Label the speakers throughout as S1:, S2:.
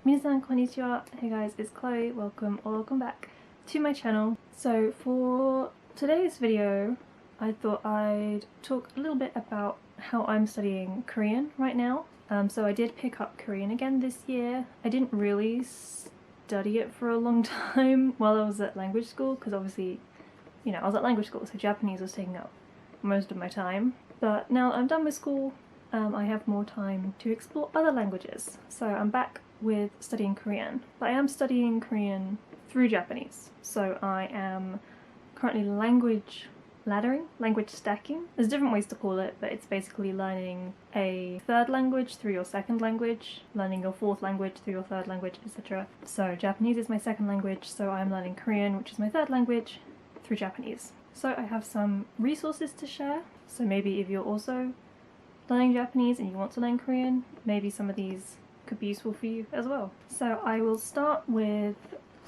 S1: Minasan konnichiwa. Hey guys, it's Chloe. Welcome or welcome back to my channel. So for today's video, I thought I'd talk a little bit about how I'm studying Korean right now. So I did pick up Korean again this year. I didn't really study it for a long time while I was at language school because obviously, you know, I was at language school, so Japanese was taking up most of my time. But now I'm done with school, I have more time to explore other languages. So I'm back with studying Korean, but I am studying Korean through Japanese. So I am currently language laddering, language stacking. There's different ways to call it, but it's basically learning a third language through your second language, learning your fourth language through your third language, etc. So Japanese is my second language, so I'm learning Korean, which is my third language, through Japanese. So I have some resources to share, so maybe if you're also learning Japanese and you want to learn Korean, maybe some of these could be useful for you as well. So I will start with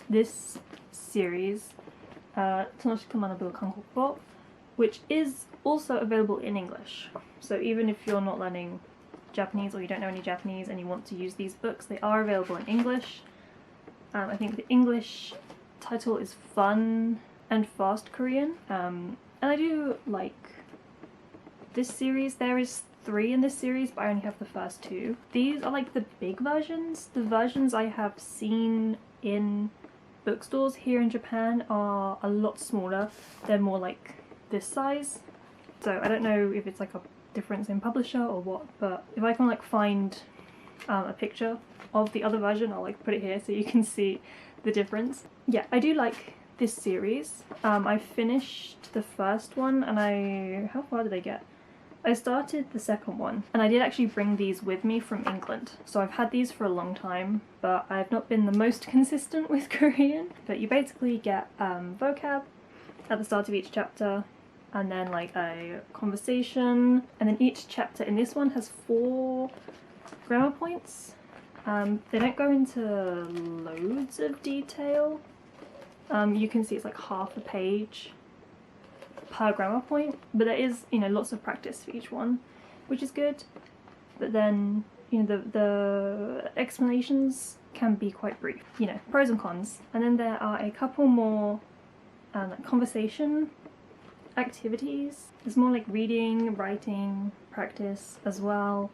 S1: this series, Tonoshiku Manabu Kankokugo, which is also available in English. So even if you're not learning Japanese or you don't know any Japanese and you want to use these books, they are available in English. I think the English title is Fun and Fast Korean, and I do like this series. There is 3 in this series, but I only have the first 2. These are like the big versions. The versions I have seen in bookstores here in Japan are a lot smaller. They're more like this size. So I don't know if it's like a difference in publisher or what, but if I can like find a picture of the other version, I'll like put it here so you can see the difference. Yeah, I do like this series. I finished the first one and how far did I get? I started the second one, and I did actually bring these with me from England. So I've had these for a long time, but I've not been the most consistent with Korean. But you basically get vocab at the start of each chapter, and then like a conversation, and then each chapter in this one has 4 grammar points. They don't go into loads of detail. You can see it's like half a page per grammar point, but there is, you know, lots of practice for each one, which is good. But then, you know, the explanations can be quite brief, you know, pros and cons. And then there are a couple more like conversation activities. There's more like reading, writing practice as well,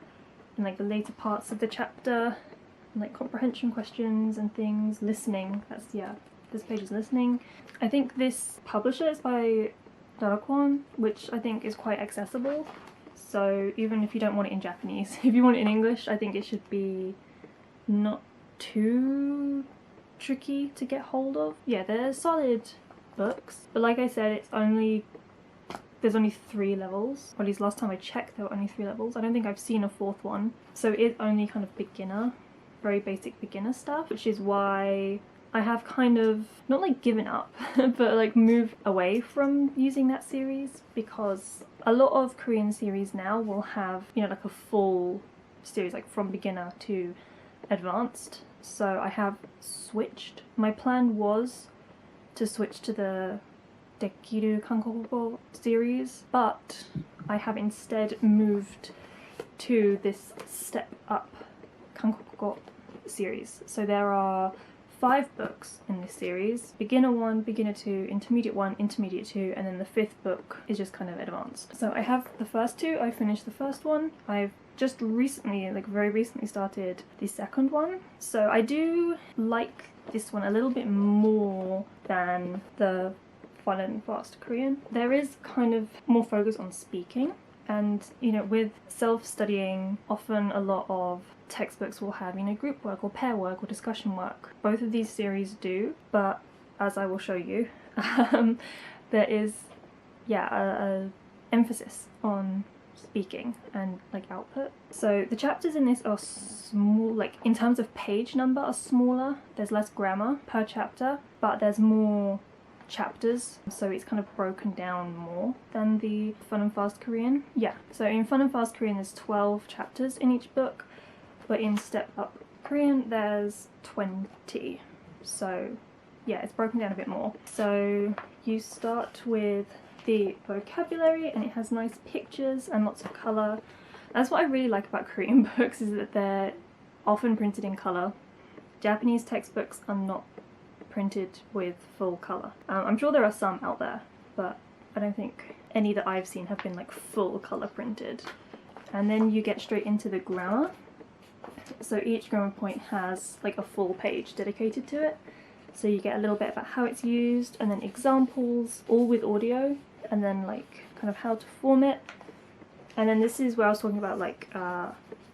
S1: and like the later parts of the chapter, and like comprehension questions and things. Listening, that's, yeah, this page is listening. I think this publisher is by Darakon, which I think is quite accessible. So even if you don't want it in Japanese, if you want it in English, I think it should be not too tricky to get hold of. Yeah, they're solid books, but like I said, there's only 3 levels. Or at least last time I checked there were only 3 levels. I don't think I've seen a 4th one. So it's only kind of beginner, very basic beginner stuff, which is why I have kind of, not like given up, but like moved away from using that series, because a lot of Korean series now will have, you know, like a full series, like from beginner to advanced. So I have switched. My plan was to switch to the Dekiru Kankokugo series, but I have instead moved to this Step Up Kankokugo series. So there are 5 books in this series: beginner 1, beginner 2, intermediate 1, intermediate 2, and then the 5th book is just kind of advanced. So I have the first 2, I finished the first one. I've just recently, like very recently, started the second one. So I do like this one a little bit more than the Fun and Fast Korean. There is kind of more focus on speaking, and you know, with self-studying, often a lot of textbooks will have, you know, group work or pair work or discussion work. Both of these series do, but as I will show you, there is, yeah, a emphasis on speaking and like output. So the chapters in this are small, like in terms of page number are smaller. There's less grammar per chapter, but there's more chapters, so it's kind of broken down more than the Fun and Fast Korean. Yeah, so in Fun and Fast Korean there's 12 chapters in each book, but in Step Up Korean there's 20. So yeah, it's broken down a bit more. So you start with the vocabulary, and it has nice pictures and lots of colour. That's what I really like about Korean books, is that they're often printed in colour. Japanese textbooks are not printed with full colour. I'm sure there are some out there, but I don't think any that I've seen have been like full colour printed. And then you get straight into the grammar. So each grammar point has like a full page dedicated to it. So you get a little bit about how it's used, and then examples, all with audio, and then like kind of how to form it. And then this is where I was talking about like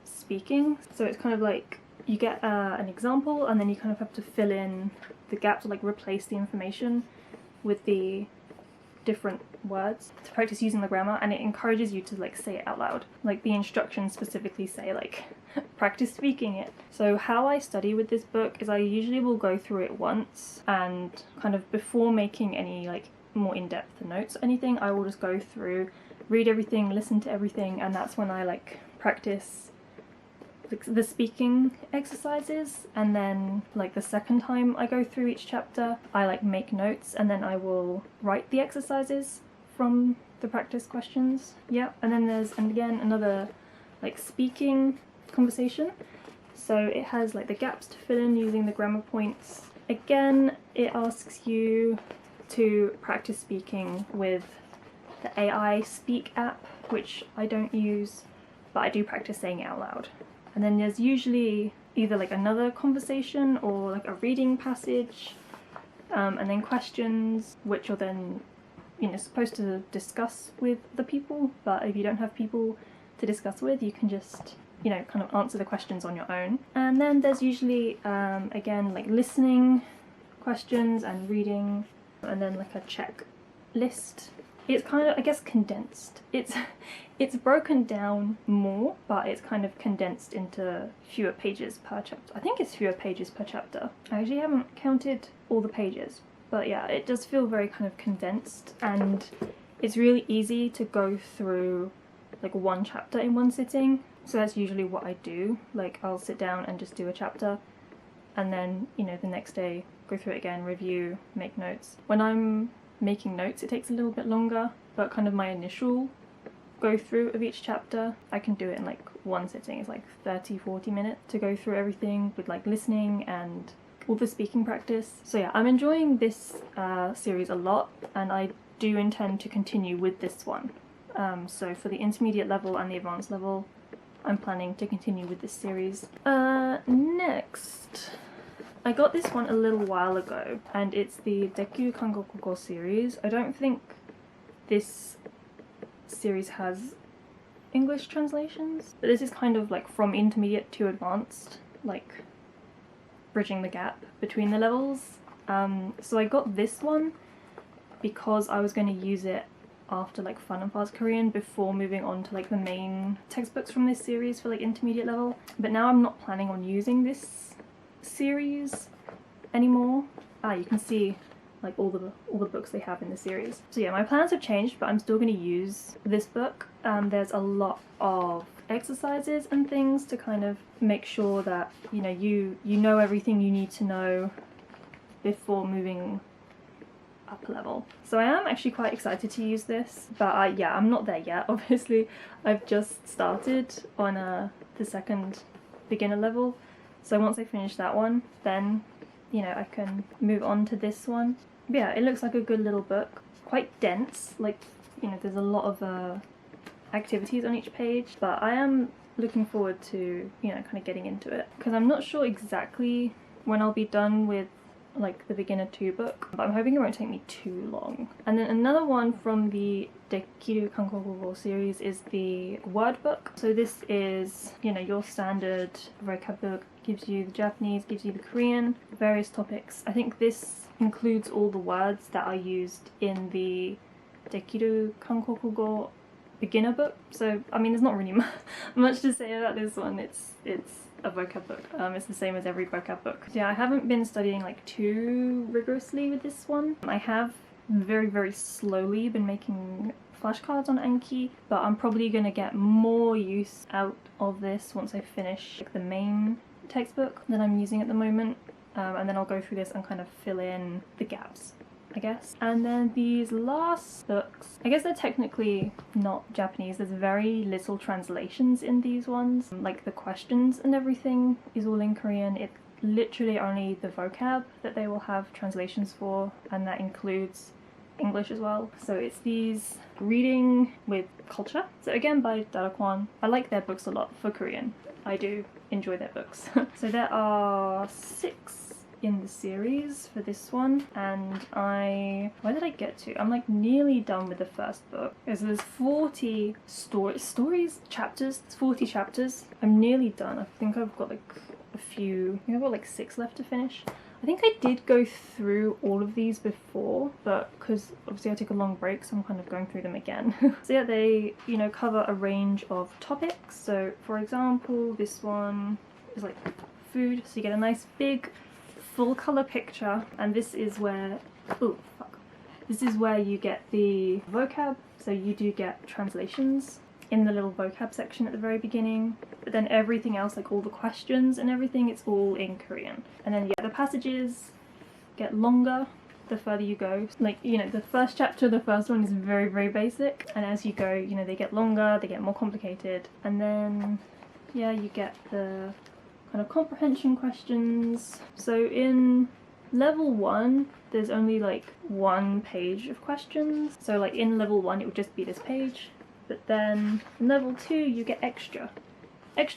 S1: speaking. So it's kind of like you get an example, and then you kind of have to fill in the gaps, or like replace the information with the different words to practice using the grammar, and it encourages you to like say it out loud. Like the instructions specifically say like practice speaking it. So how I study with this book is I usually will go through it once, and kind of before making any like more in-depth notes or anything, I will just go through, read everything, listen to everything, and that's when I like practice the speaking exercises. And then like the second time I go through each chapter, I like make notes, and then I will write the exercises from the practice questions. Yeah, and then there's again another like speaking conversation. So it has like the gaps to fill in using the grammar points. Again, it asks you to practice speaking with the AI Speak app, which I don't use, but I do practice saying it out loud. And then there's usually either like another conversation or like a reading passage, and then questions, which you're then, you know, supposed to discuss with the people. But if you don't have people to discuss with, you can just, you know, kind of answer the questions on your own. And then there's usually again like listening questions and reading, and then like a checklist. It's kind of, I guess, condensed. It's broken down more, but it's kind of condensed into fewer pages per chapter. I think it's fewer pages per chapter. I actually haven't counted all the pages, but yeah, it does feel very kind of condensed, and it's really easy to go through like one chapter in one sitting. So that's usually what I do. Like I'll sit down and just do a chapter, and then, you know, the next day go through it again, review, make notes. When I'm making notes, it takes a little bit longer, but kind of my initial go through of each chapter, I can do it in like one sitting. It's like 30-40 minutes to go through everything with like listening and all the speaking practice. So yeah, I'm enjoying this series a lot, and I do intend to continue with this one. So for the intermediate level and the advanced level, I'm planning to continue with this series. Next, I got this one a little while ago, and it's the Dekkyu Kangokugo series. I don't think this series has English translations, but this is kind of like from intermediate to advanced, like bridging the gap between the levels. So I got this one because I was going to use it after like Fun and Fast Korean before moving on to like the main textbooks from this series for like intermediate level. But now I'm not planning on using this series anymore. You can see like all the books they have in the series. So yeah, my plans have changed, but I'm still going to use this book. There's a lot of exercises and things to kind of make sure that, you know, you know everything you need to know before moving up a level. So I am actually quite excited to use this, but yeah, I'm not there yet, obviously. I've just started on the second beginner level, so once I finish that one, then, you know, I can move on to this one. But yeah, it looks like a good little book. Quite dense, like, you know, there's a lot of activities on each page, but I am looking forward to, you know, kind of getting into it, because I'm not sure exactly when I'll be done with like the beginner 2 book, but I'm hoping it won't take me too long. And then another one from the Dekkyu Kangokugo series is the word book. So this is, you know, your standard vocab book. Gives you the Japanese, gives you the Korean, various topics. I think this includes all the words that are used in the Dekkyu Kangokugo beginner book. So I mean, there's not really much to say about this one. It's a vocab book. It's the same as every vocab book. Yeah, I haven't been studying like too rigorously with this one. I have very slowly been making flashcards on Anki, but I'm probably going to get more use out of this once I finish like the main textbook that I'm using at the moment, and then I'll go through this and kind of fill in the gaps, I guess. And then these last books, I guess they're technically not Japanese. There's very little translations in these ones. Like the questions and everything is all in Korean. literally only the vocab that they will have translations for, and that includes English as well. So it's these reading with culture. So again by Dara Kwon. I like their books a lot for Korean. I do enjoy their books. So there are 6 in the series for this one, and where did I get to? I'm like nearly done with the first book. So there's 40 chapters. It's 40 chapters. I'm nearly done. I think I've got like a few, I think I've got like 6 left to finish. I think I did go through all of these before, but because obviously I took a long break, so I'm kind of going through them again. So yeah, they, you know, cover a range of topics. So for example, this one is like food, so you get a nice big full color picture, and this is where, this is where you get the vocab. So you do get translations in the little vocab section at the very beginning, but then everything else, like all the questions and everything, it's all in Korean. And then yeah, the passages get longer the further you go. Like, you know, the first chapter, the first one is very, very basic, and as you go, you know, they get longer, they get more complicated, and then yeah, you get the kind of comprehension questions. So in level 1, there's only like 1 page of questions. So like in level 1 it would just be this page, but then in level 2 you get extra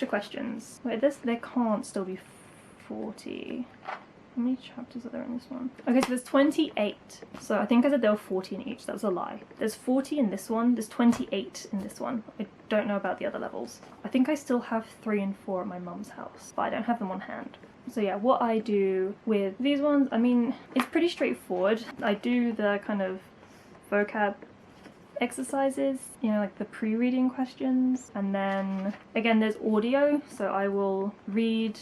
S1: questions. Wait, there can't still be 40. How many chapters are there in this one? Okay, so there's 28. So I think I said there were 40 in each. That was a lie. There's 40 in this one. There's 28 in this one. I don't know about the other levels. I think I still have 3 and 4 at my mum's house, but I don't have them on hand. So yeah, what I do with these ones, I mean, it's pretty straightforward. I do the kind of vocab exercises, you know, like the pre-reading questions, and then again there's audio, so I will read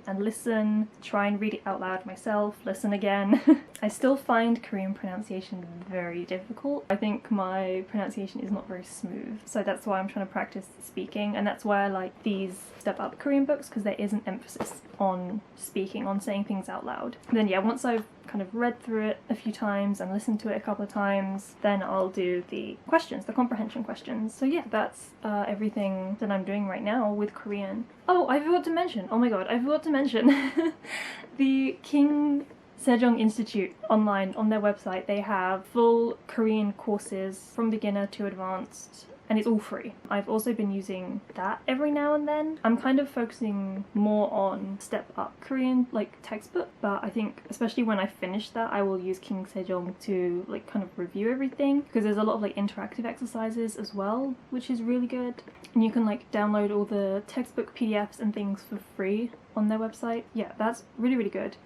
S1: and listen, try and read it out loud myself, listen again. I still find Korean pronunciation very difficult. I think my pronunciation is not very smooth, so that's why I'm trying to practice speaking, and that's why I like these step up Korean books, because there is an emphasis on speaking, on saying things out loud. And then yeah, once I've kind of read through it a few times and listened to it a couple of times, then I'll do the questions, the comprehension questions. So yeah, that's everything that I'm doing right now with Korean. Oh, I forgot to mention, oh my god, I forgot to mention the King Sejong Institute online, on their website, they have full Korean courses from beginner to advanced, and it's all free. I've also been using that every now and then. I'm kind of focusing more on step up Korean, like textbook, but I think especially when I finish that, I will use King Sejong to like kind of review everything, because there's a lot of like interactive exercises as well, which is really good. And you can like download all the textbook PDFs and things for free on their website. Yeah, that's really, really good.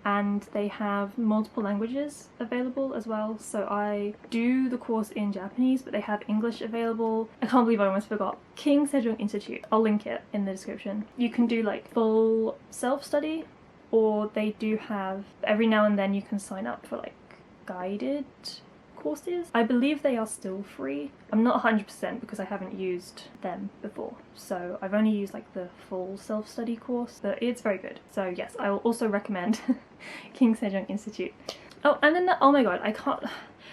S1: And they have multiple languages available as well. So I do the course in Japanese, but they have English available. I can't believe I almost forgot. King Sejong Institute. I'll link it in the description. You can do like full self-study, or they do have, every now and then you can sign up for like guided courses. I believe they are still free. I'm not 100% because I haven't used them before, so I've only used like the full self-study course, but it's very good. So yes, I will also recommend King Sejong Institute. Oh, and then oh my god, I can't,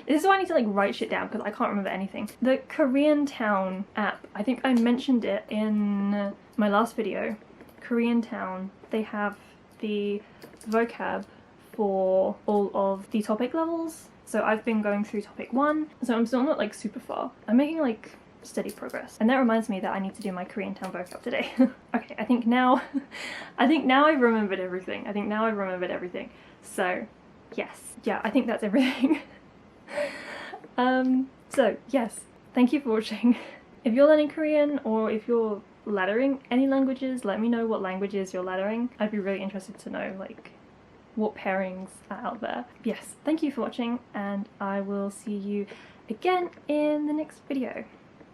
S1: this is why I need to like write shit down because I can't remember anything. The Korean Town app, I think I mentioned it in my last video. Korean Town, they have the vocab for all of the topic levels. So I've been going through topic 1, so I'm still not like super far. I'm making like steady progress. And that reminds me that I need to do my Korean Town vocab today. Okay, I think now I've remembered everything. So yes, yeah, I think that's everything. So yes, thank you for watching. If you're learning Korean, or if you're lettering any languages, let me know what languages you're lettering. I'd be really interested to know like what pairings are out there. Yes, thank you for watching, and I will see you again in the next video.